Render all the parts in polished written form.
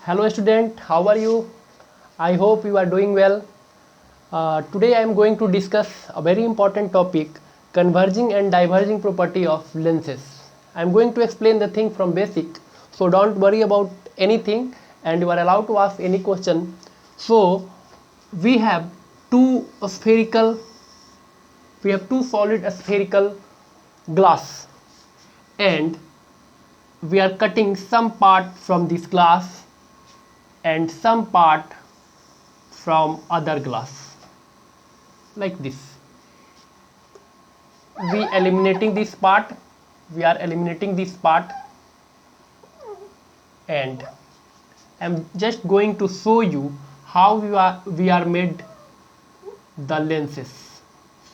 Hello student, how are you? I hope you are doing well. Today I am going to discuss a very important topic, converging and diverging property of lenses. I am going to explain the thing from basic, so don't worry about anything and you are allowed to ask any question. So we have two spherical, we have two solid spherical glass and we are cutting some part from this glass and some part from other glass like this. We are eliminating this part and I'm just going to show you how we are made the lenses.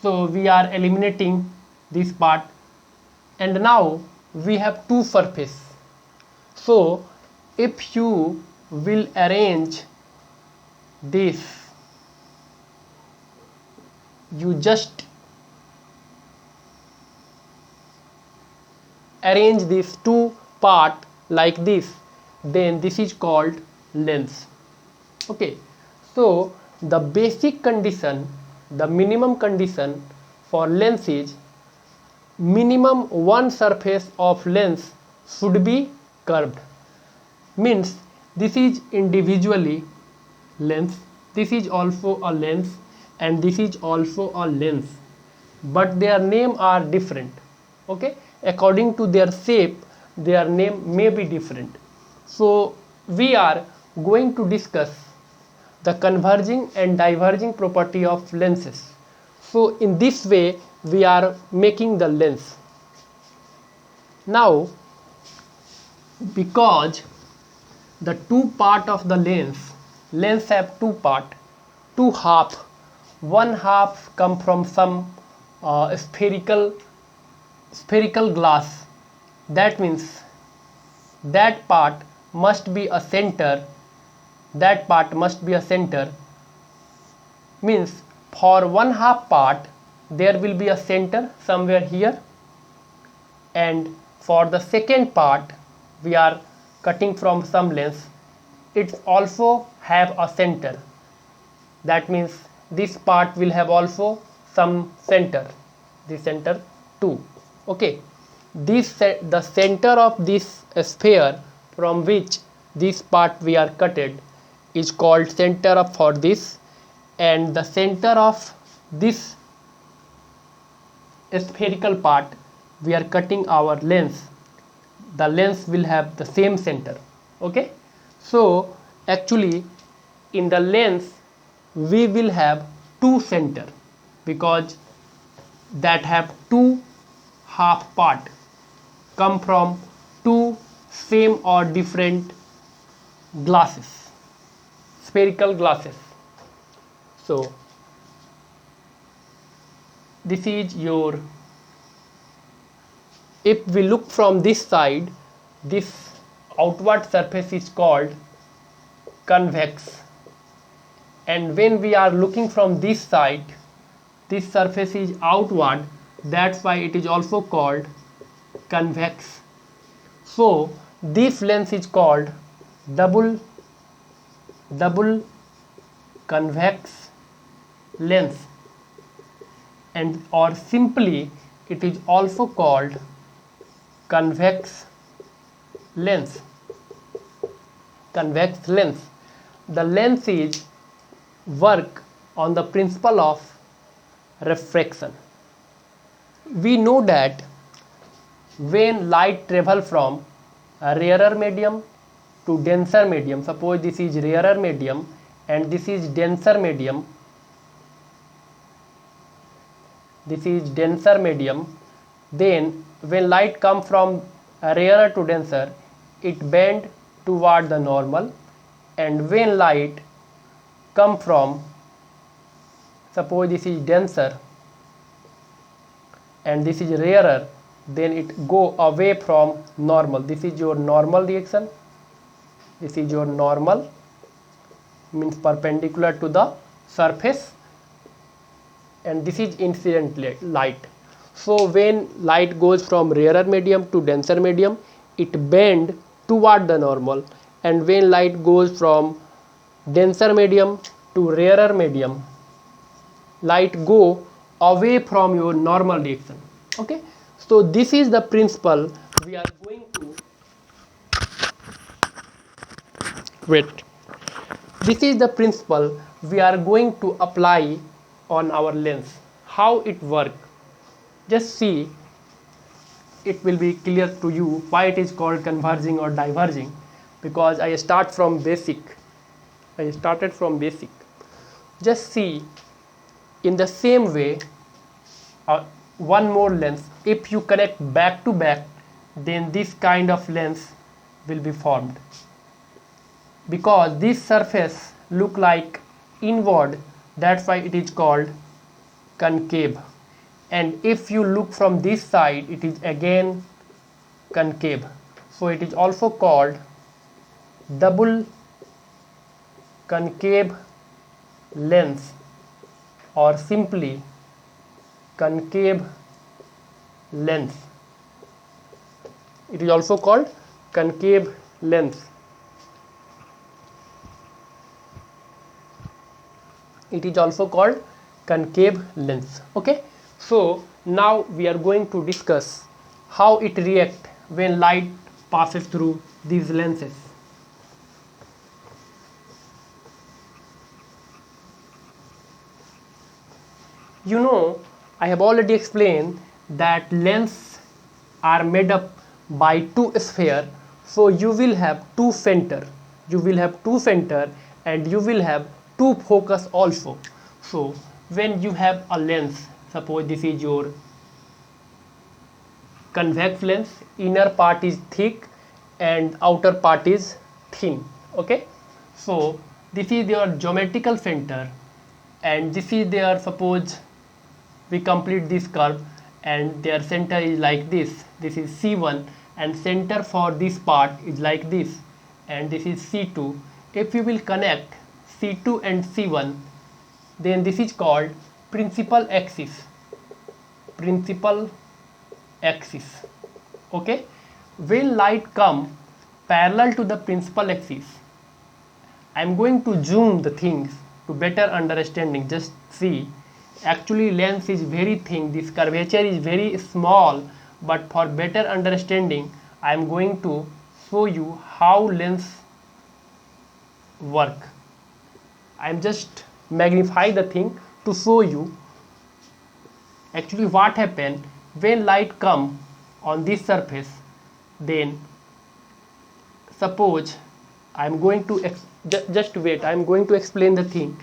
So we are eliminating this part and now we have two surface. So if you will arrange this, you just arrange these two part like this, then this is called lens. Okay, so the basic condition, the minimum condition for lens is minimum one surface of lens should be curved. Means this is individually lens, this is also a lens and this is also a lens, but their name are different. Okay, according to their shape their name may be different. So we are going to discuss the converging and diverging property of lenses. So in this way we are making the lens. Now because the two part of the lens have two part, two half. One half come from some spherical glass. That means that part must be a center. That part must be a center. Means for one half part there will be a center somewhere here, and for the second part we are cutting from some lens, it also have a center. That means this part will have also some center, the center too. Okay, the center of this sphere from which this part we are cutted is called center of for this, and the center of this spherical part we are cutting our lens, the lens will have the same center. Okay, so actually in the lens we will have two center because that have two half part come from two same or different glasses, spherical glasses. So this is your, if we look from this side, this outward surface is called convex, and when we are looking from this side, this surface is outward, that's why it is also called convex. So this lens is called double convex lens, and or simply it is also called convex lens. Convex lens. The lens is work on the principle of refraction. We know that when light travel from a rarer medium to denser medium, suppose this is rarer medium and this is denser medium, this is denser medium, then when light come from rarer to denser, it bend toward the normal, and when light come from, suppose this is denser and this is rarer, then it go away from normal. This is your normal reaction, this is your normal, means perpendicular to the surface, and this is incident light. So when light goes from rarer medium to denser medium, it bend toward the normal, and when light goes from denser medium to rarer medium, light go away from your normal direction. Okay, so this is the principle we are going to wait. This is the principle we are going to apply on our lens. How it work? Just see, it will be clear to you why it is called converging or diverging, because I start from basic. I started from basic. Just see, in the same way, one more lens, if you connect back to back, then this kind of lens will be formed, because this surface look like inward, that's why it is called concave. And if you look from this side, it is again concave, so it is also called double concave lens, or simply concave lens. It is also called concave lens. It is also called concave lens. Okay, so now we are going to discuss how it react when light passes through these lenses. You know, I have already explained that lenses are made up by two spheres, so you will have two center. You will have two center and you will have two focus also. So when you have a lens, suppose this is your convex lens, inner part is thick and outer part is thin. Okay, so this is your geometrical center, and this is their, suppose we complete this curve and their center is like this. This is C1 and center for this part is like this, and this is C2. If you will connect C2 and C1, then this is called principal axis. Principal axis. Okay, when light come parallel to the principal axis, I am going to zoom the things to better understanding. Just see, actually lens is very thin, this curvature is very small, but for better understanding I am going to show you how lens work. I am just magnify the thing to show you actually what happen when light come on this surface. Then suppose I am going to just wait, I am going to explain the thing.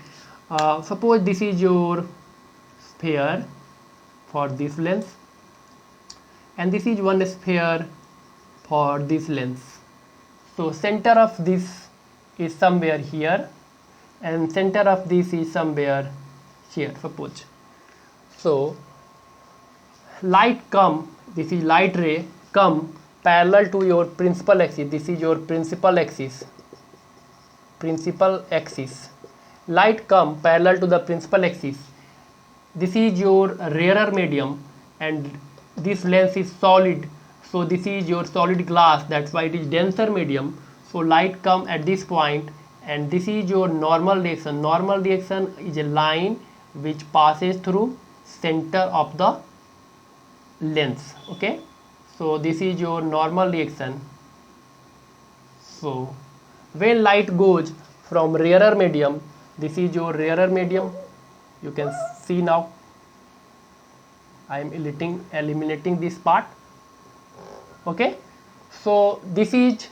Suppose this is your sphere for this lens, and this is one sphere for this lens. So center of this is somewhere here and center of this is somewhere here, suppose. So light come, this is light ray come parallel to your principal axis. This is your principal axis. Principal axis. Light come parallel to the principal axis. This is your rarer medium and this lens is solid, so this is your solid glass, that's why it is denser medium. So light come at this point, and this is your normal direction. Normal direction is a line which passes through center of the lens. Okay, so this is your normal direction. So when light goes from rarer medium, this is your rarer medium, you can see now I am eliminating this part. Okay, so this is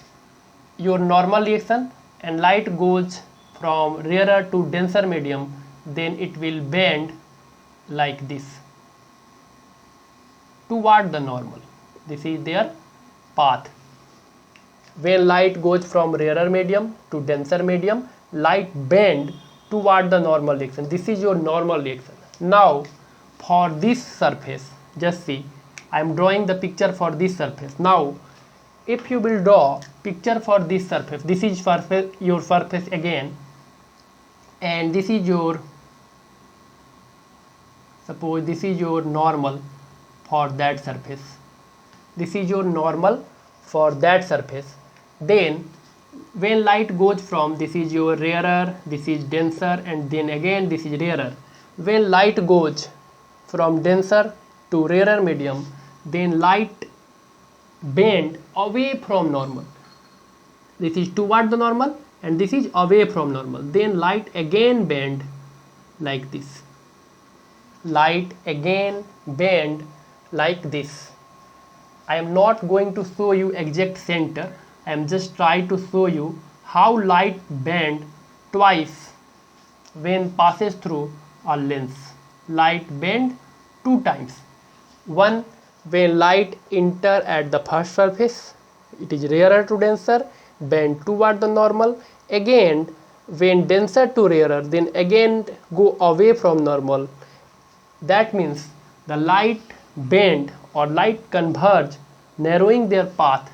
your normal reaction, and light goes from rarer to denser medium, then it will bend like this toward the normal. This is their path. When light goes from rarer medium to denser medium, light bend toward the normal direction. This is your normal direction. Now for this surface, just see, I am drawing the picture for this surface. Now if you will draw picture for this surface, this is your surface again, and this is your, suppose this is your normal for that surface. This is your normal for that surface. Then when light goes from, this is your rarer, this is denser, and then again this is rarer. When light goes from denser to rarer medium, then light bend away from normal. This is toward the normal and this is away from normal. Then light again bend like this. Light again bend like this. I am not going to show you exact center. I am just trying to show you how light bend twice when passes through a lens. Light bend two times. One, when light enter at the first surface, it is rarer to denser, bend toward the normal. Again, when denser to rarer, then again go away from normal. That means the light bend or light converge, narrowing their path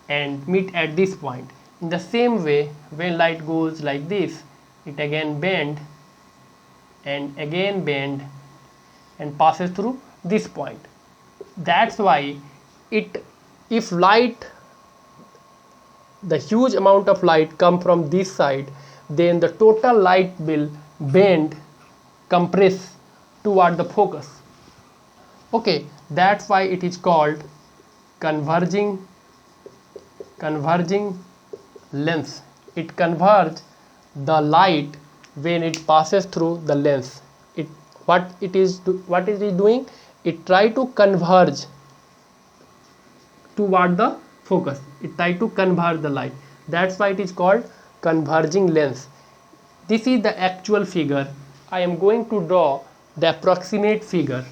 and meet at this point. In the same way, when light goes like this, it again bend and again bend and passes through this point. That's why if light, the huge amount of light come from this side, then the total light will bend, compress toward the focus. Okay, that's why it is called converging lens. It converges the light when it passes through the lens. What it is doing, it try to converge toward the focus. It try to converge the light. That's why it is called converging lens. This is the actual figure. I am going to draw the approximate figure.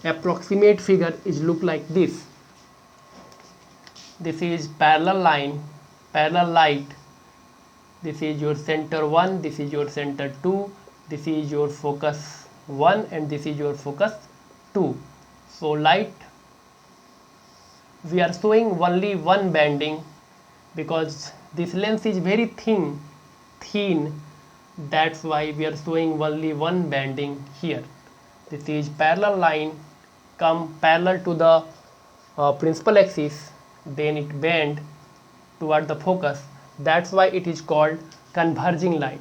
Approximate figure is look like this. This is parallel line, parallel light. This is your center 1, this is your center 2, this is your focus 1 and this is your focus 2. So light, we are showing only one bending because this lens is very thin. That's why we are showing only one bending here. This is parallel line come parallel to the principal axis, then it bend toward the focus. That's why it is called converging light.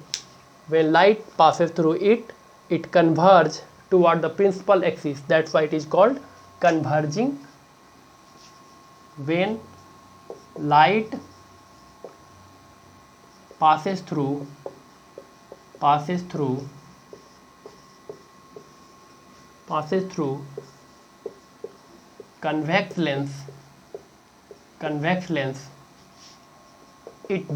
When light passes through it, it converges toward the principal axis. That's why it is called converging. When light passes through convex lens, it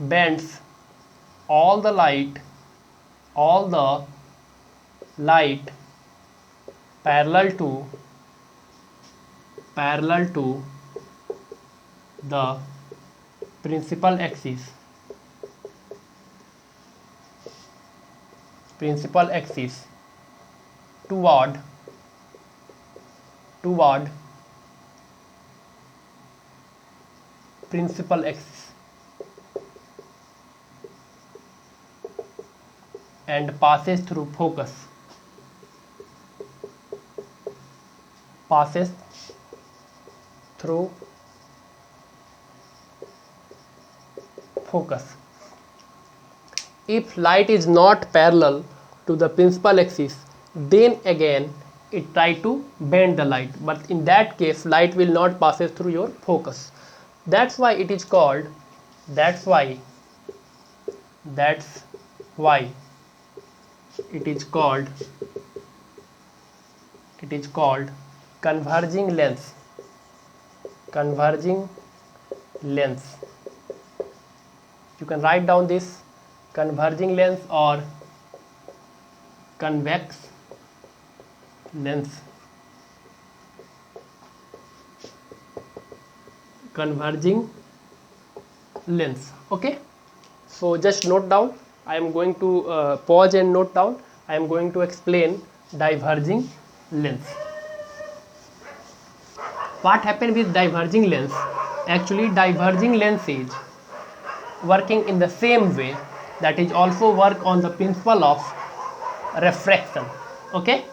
bends all the light parallel to the principal axis toward principal axis and passes through focus. If light is not parallel to the principal axis, then again it try to bend the light, but in that case light will not passes through your focus. That's why it is called converging lens. You can write down this converging lens or convex lens. Converging lens. Okay, so just note down. I am going to pause and note down. I am going to explain diverging lens. What happened with diverging lens? Actually, diverging lens is working in the same way, that is also work on the principle of refraction. Okay,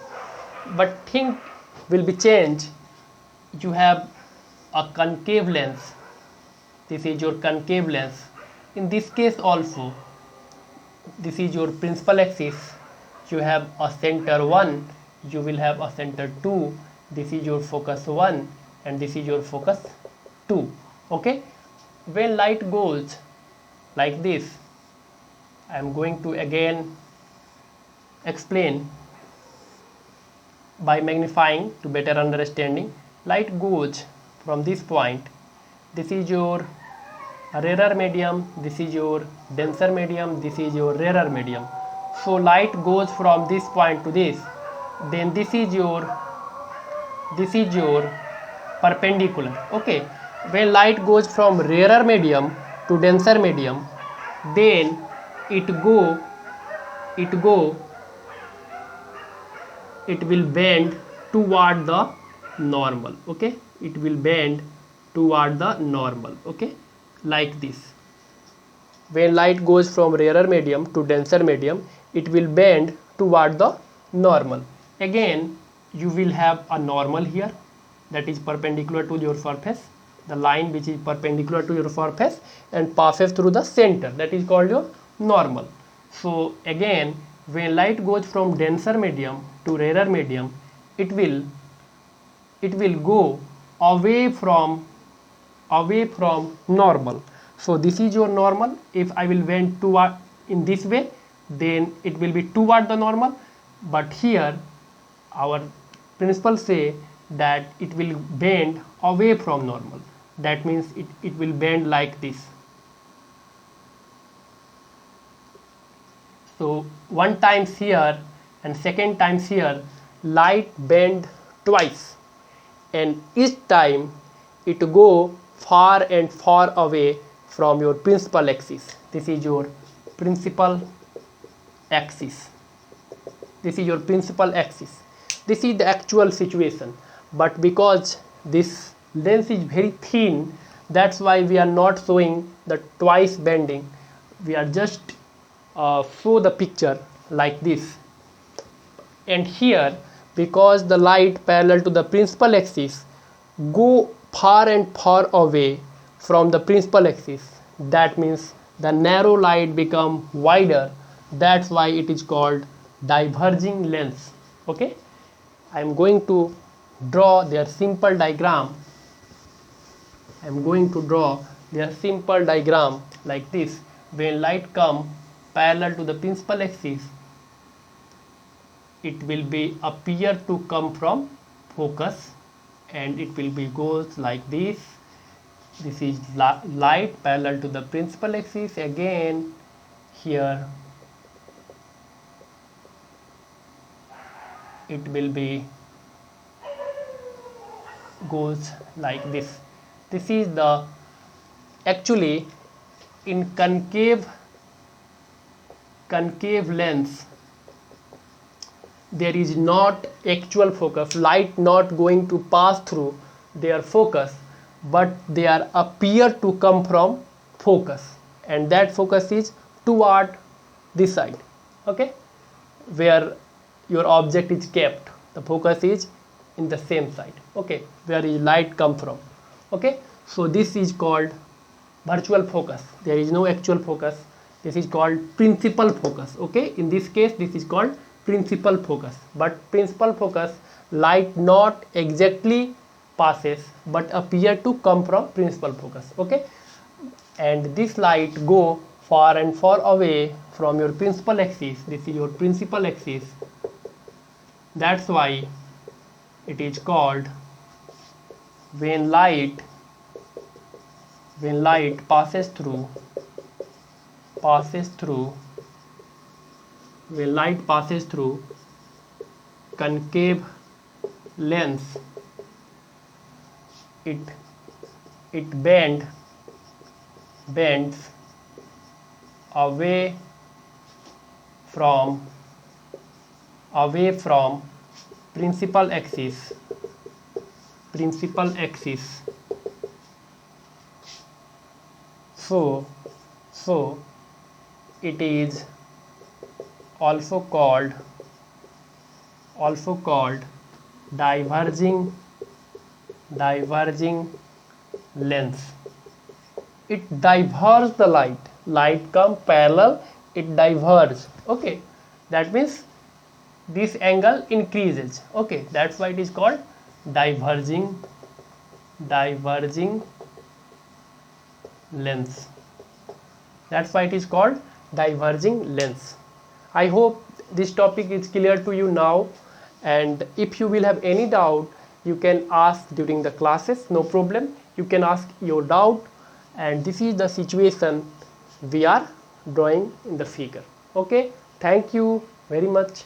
but thing will be changed. You have a concave lens. This is your concave lens. In this case also, this is your principal axis. You have a center 1, you will have a center 2. This is your focus 1 and this is your focus 2. Okay, when light goes like this, I am going to again explain by magnifying to better understanding. Light goes from this point. This is your rarer medium, this is your denser medium, this is your rarer medium. So light goes from this point to this, then this is your perpendicular. Okay, when light goes from rarer medium to denser medium, then it will bend toward the normal. Okay, it will bend toward the normal. Okay, like this. When light goes from rarer medium to denser medium, it will bend toward the normal. Again, you will have a normal here that is perpendicular to your surface, the line which is perpendicular to your surface and passes through the center, that is called your normal. So again, when light goes from denser medium to rarer medium, it will go away from normal. So this is your normal. If I will bend toward in this way, then it will be toward the normal. But here our principles say that it will bend away from normal. That means it will bend like this. So one times here and second times here, light bend twice, and each time it go far and far away from your principal axis. This is your principal axis. This is your principal axis. This is the actual situation, but because this lens is very thin, that's why we are not showing the twice bending. We are just show the picture like this. And here, because the light parallel to the principal axis go far and far away from the principal axis, that means the narrow light become wider. That's why it is called diverging lens. Okay, I am going to draw their simple diagram. I am going to draw their simple diagram like this. When light come parallel to the principal axis, it will be appear to come from focus, and it will be goes like this. This is light parallel to the principal axis. Again here it will be goes like this. This is the actually in concave lens, there is not actual focus, light not going to pass through their focus, but they are appear to come from focus, and that focus is toward this side. Okay, where your object is kept, the focus is in the same side. Okay, where is light come from. Okay, so this is called virtual focus. There is no actual focus. This is called principal focus. Okay, in this case this is called principal focus. But principal focus, light not exactly passes but appear to come from principal focus. Okay, and this light go far and far away from your principal axis. This is your principal axis. That's why it is called, when light passes through when light passes through concave lens, it bends away from principal axis. So it is also called diverging lens. It diverges the light. Light come parallel, it diverges. Okay, that means this angle increases. Okay, that's why it is called diverging lens. That's why it is called diverging lens. I hope this topic is clear to you now, and if you will have any doubt, you can ask during the classes, no problem. You can ask your doubt, and this is the situation we are drawing in the figure. Okay, thank you very much.